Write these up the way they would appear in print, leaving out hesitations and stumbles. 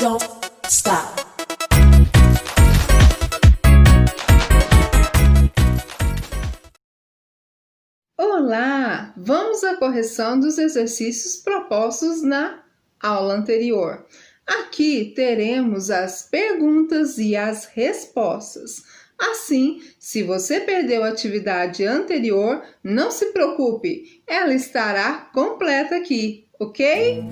don't stop. Olá! Vamos à correção dos exercícios propostos na aula anterior. Aqui teremos as perguntas e as respostas. Assim, se você perdeu a atividade anterior, não se preocupe, ela estará completa aqui, ok?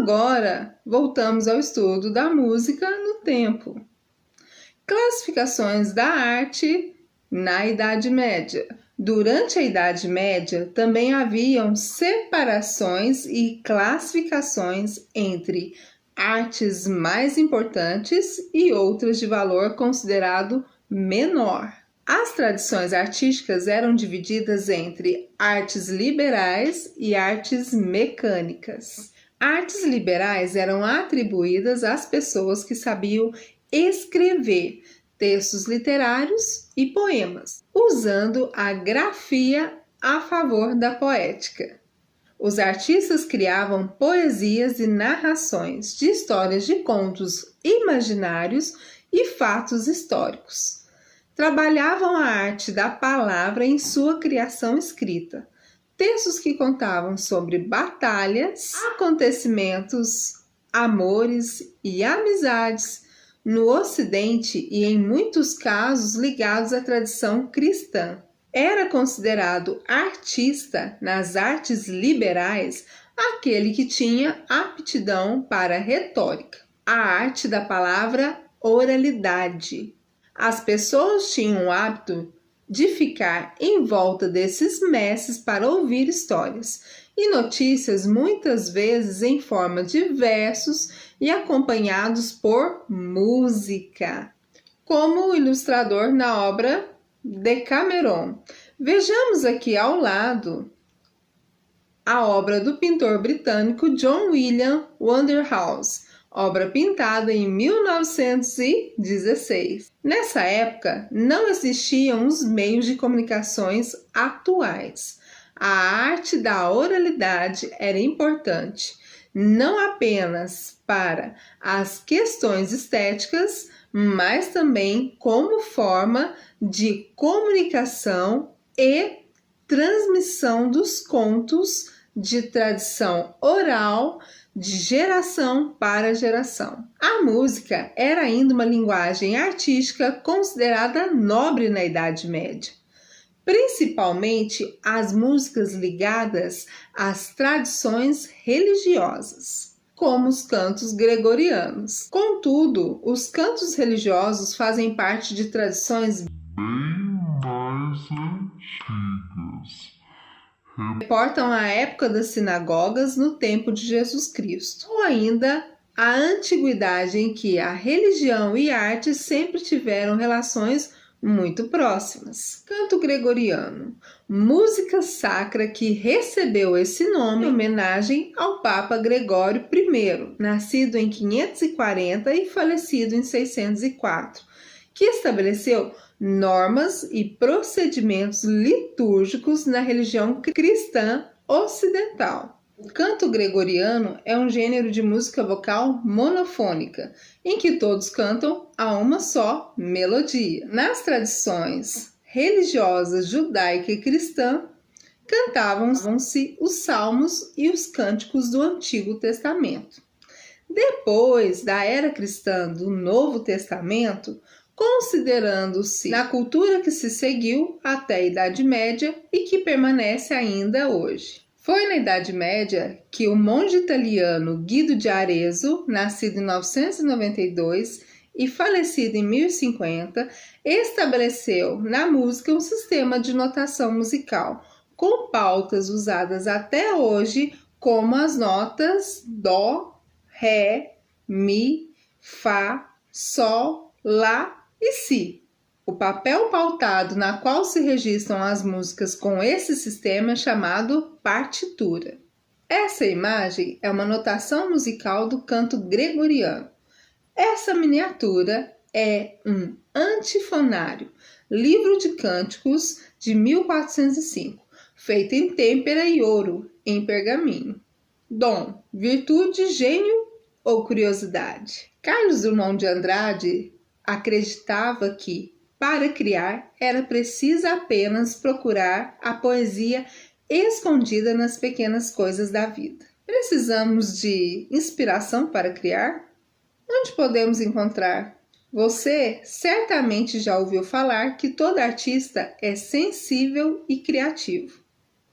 Agora, voltamos ao estudo da música no tempo. Classificações da arte na Idade Média. Durante a Idade Média, também haviam separações e classificações entre artes mais importantes e outras de valor considerado menor. As tradições artísticas eram divididas entre artes liberais e artes mecânicas. Artes liberais eram atribuídas às pessoas que sabiam escrever textos literários e poemas, usando a grafia a favor da poética. Os artistas criavam poesias e narrações de histórias de contos imaginários e fatos históricos. Trabalhavam a arte da palavra em sua criação escrita. Textos que contavam sobre batalhas, acontecimentos, amores e amizades no Ocidente e, em muitos casos, ligados à tradição cristã. Era considerado artista nas artes liberais aquele que tinha aptidão para retórica, a arte da palavra oralidade. As pessoas tinham o hábito de ficar em volta desses mestres para ouvir histórias e notícias, muitas vezes em forma de versos e acompanhados por música, como o ilustrador na obra Decameron. Vejamos aqui ao lado a obra do pintor britânico John William Waterhouse, obra pintada em 1916. Nessa época, não existiam os meios de comunicações atuais. A arte da oralidade era importante, não apenas para as questões estéticas, mas também como forma de comunicação e transmissão dos contos de tradição oral de geração para geração. A música era ainda uma linguagem artística considerada nobre na Idade Média, principalmente as músicas ligadas às tradições religiosas, como os cantos gregorianos. Contudo, os cantos religiosos fazem parte de tradições bem mais antigas. Reportam a época das sinagogas no tempo de Jesus Cristo, ou ainda a antiguidade em que a religião e a arte sempre tiveram relações muito próximas. Canto gregoriano, música sacra que recebeu esse nome em homenagem ao Papa Gregório I, nascido em 540 e falecido em 604, que estabeleceu normas e procedimentos litúrgicos na religião cristã ocidental. O canto gregoriano é um gênero de música vocal monofônica, em que todos cantam a uma só melodia. Nas tradições religiosas judaica e cristã, cantavam-se os salmos e os cânticos do Antigo Testamento. Depois da era cristã do Novo Testamento, considerando-se na cultura que se seguiu até a Idade Média e que permanece ainda hoje. Foi na Idade Média que o monge italiano Guido de Arezzo, nascido em 992 e falecido em 1050, estabeleceu na música um sistema de notação musical, com pautas usadas até hoje como as notas Dó, Ré, Mi, Fá, Sol, Lá e Si. O papel pautado na qual se registram as músicas com esse sistema é chamado partitura. Essa imagem é uma notação musical do canto gregoriano. Essa miniatura é um antifonário, livro de cânticos de 1405, feito em têmpera e ouro, em pergaminho. Dom, virtude, gênio ou curiosidade? Carlos Drummond de Andrade acreditava que, para criar, era preciso apenas procurar a poesia escondida nas pequenas coisas da vida. Precisamos de inspiração para criar? Onde podemos encontrar? Você certamente já ouviu falar que todo artista é sensível e criativo.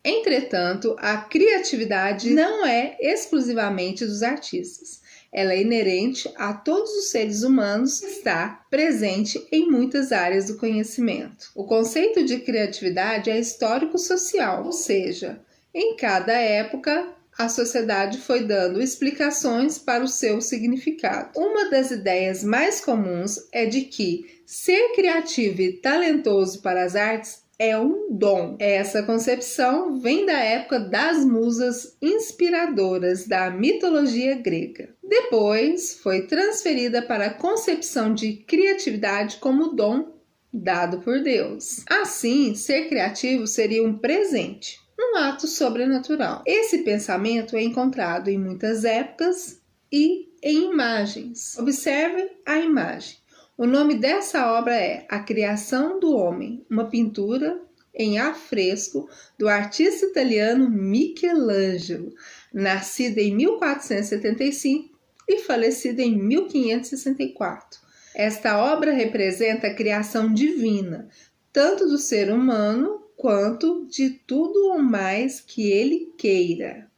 Entretanto, a criatividade não é exclusivamente dos artistas. Ela é inerente a todos os seres humanos e está presente em muitas áreas do conhecimento. O conceito de criatividade é histórico-social, ou seja, em cada época, a sociedade foi dando explicações para o seu significado. Uma das ideias mais comuns é de que ser criativo e talentoso para as artes é um dom. Essa concepção vem da época das musas inspiradoras da mitologia grega. Depois foi transferida para a concepção de criatividade como dom dado por Deus. Assim, ser criativo seria um presente, um ato sobrenatural. Esse pensamento é encontrado em muitas épocas e em imagens. Observe a imagem. O nome dessa obra é A Criação do Homem, uma pintura em afresco do artista italiano Michelangelo, nascido em 1475 e falecido em 1564. Esta obra representa a criação divina, tanto do ser humano quanto de tudo o mais que ele queira.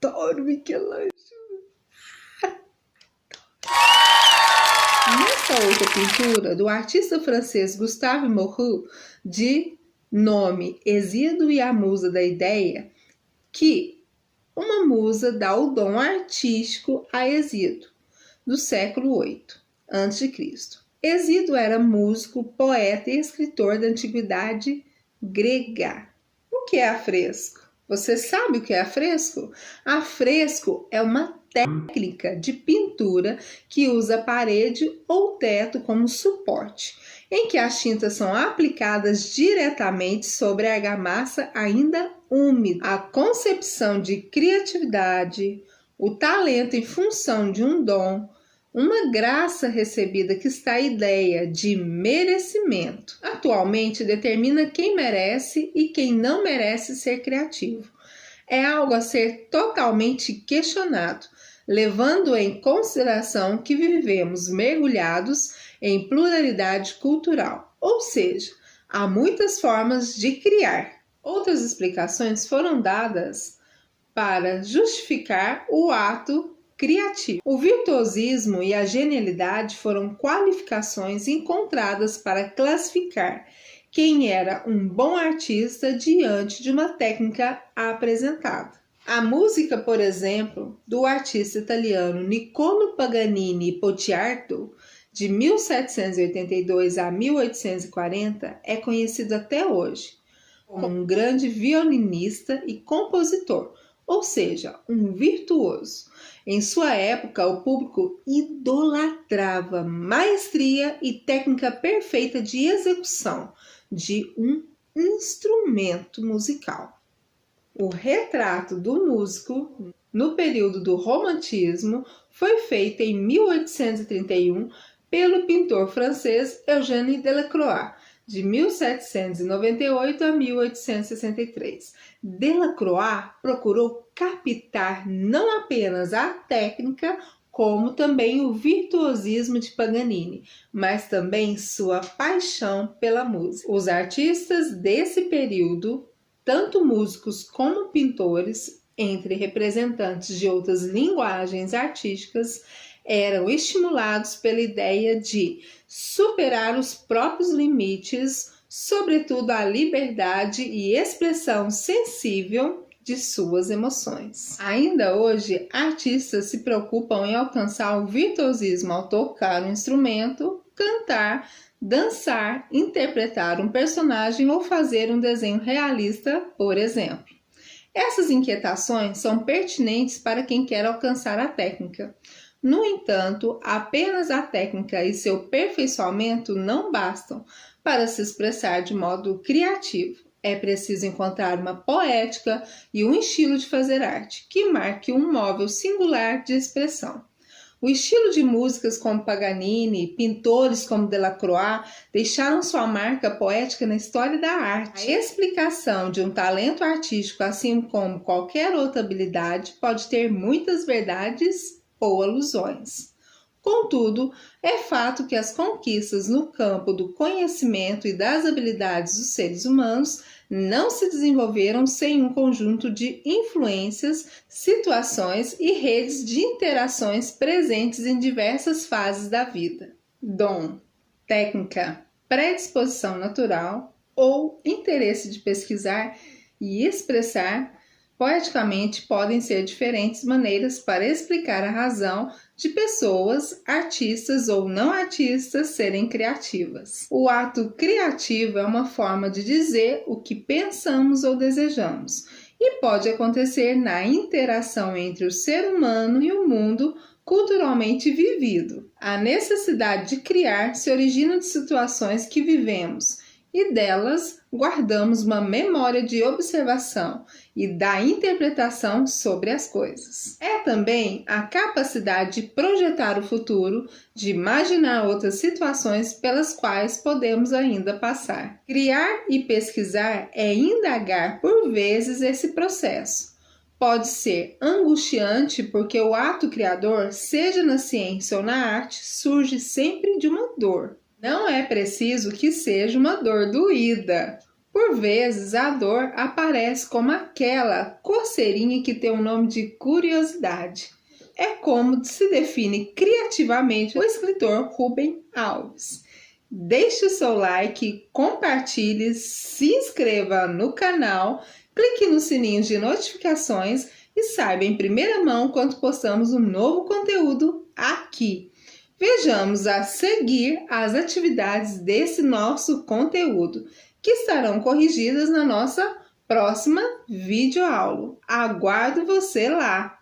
Adoro Michelangelo! Nessa outra pintura, do artista francês Gustave Moreau, de nome Hesíodo e a Musa da Ideia, que uma musa dá o dom artístico a Hesíodo, do século VIII a.C. Hesíodo era músico, poeta e escritor da antiguidade grega. O que é afresco? Você sabe o que é afresco? Afresco é uma técnica de pintura que usa a parede ou teto como suporte, em que as tintas são aplicadas diretamente sobre a argamassa ainda úmida. A concepção de criatividade, o talento em função de um dom, uma graça recebida que está a ideia de merecimento. Atualmente determina quem merece e quem não merece ser criativo. É algo a ser totalmente questionado, levando em consideração que vivemos mergulhados em pluralidade cultural, ou seja, há muitas formas de criar. Outras explicações foram dadas para justificar o ato criativo. O virtuosismo e a genialidade foram qualificações encontradas para classificar quem era um bom artista diante de uma técnica apresentada. A música, por exemplo, do artista italiano Niccolò Paganini Pocciardo, de 1782 a 1840, é conhecida até hoje como um grande violinista e compositor, ou seja, um virtuoso. Em sua época, o público idolatrava maestria e técnica perfeita de execução de um instrumento musical. O retrato do músico no período do Romantismo foi feito em 1831 pelo pintor francês Eugène Delacroix, de 1798 a 1863. Delacroix procurou captar não apenas a técnica, como também o virtuosismo de Paganini, mas também sua paixão pela música. Os artistas desse período, tanto músicos como pintores, entre representantes de outras linguagens artísticas, eram estimulados pela ideia de superar os próprios limites, sobretudo a liberdade e expressão sensível de suas emoções. Ainda hoje, artistas se preocupam em alcançar o virtuosismo ao tocar um instrumento, cantar, dançar, interpretar um personagem ou fazer um desenho realista, por exemplo. Essas inquietações são pertinentes para quem quer alcançar a técnica. No entanto, apenas a técnica e seu aperfeiçoamento não bastam para se expressar de modo criativo. É preciso encontrar uma poética e um estilo de fazer arte que marque um móvel singular de expressão. O estilo de músicas como Paganini, pintores como Delacroix deixaram sua marca poética na história da arte. A explicação de um talento artístico, assim como qualquer outra habilidade, pode ter muitas verdades ou alusões. Contudo, é fato que as conquistas no campo do conhecimento e das habilidades dos seres humanos não se desenvolveram sem um conjunto de influências, situações e redes de interações presentes em diversas fases da vida. Dom, técnica, predisposição natural ou interesse de pesquisar e expressar poeticamente podem ser diferentes maneiras para explicar a razão de pessoas, artistas ou não artistas serem criativas. O ato criativo é uma forma de dizer o que pensamos ou desejamos e pode acontecer na interação entre o ser humano e o mundo culturalmente vivido. A necessidade de criar se origina de situações que vivemos e delas guardamos uma memória de observação e da interpretação sobre as coisas. É também a capacidade de projetar o futuro, de imaginar outras situações pelas quais podemos ainda passar. Criar e pesquisar é indagar por vezes esse processo. Pode ser angustiante porque o ato criador, seja na ciência ou na arte, surge sempre de uma dor. Não é preciso que seja uma dor doída. Por vezes, a dor aparece como aquela coceirinha que tem o nome de curiosidade. É como se define criativamente o escritor Rubem Alves. Deixe o seu like, compartilhe, se inscreva no canal, clique no sininho de notificações e saiba em primeira mão quando postamos um novo conteúdo aqui. Vejamos a seguir as atividades desse nosso conteúdo, que estarão corrigidas na nossa próxima videoaula. Aguardo você lá.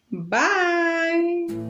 Bye!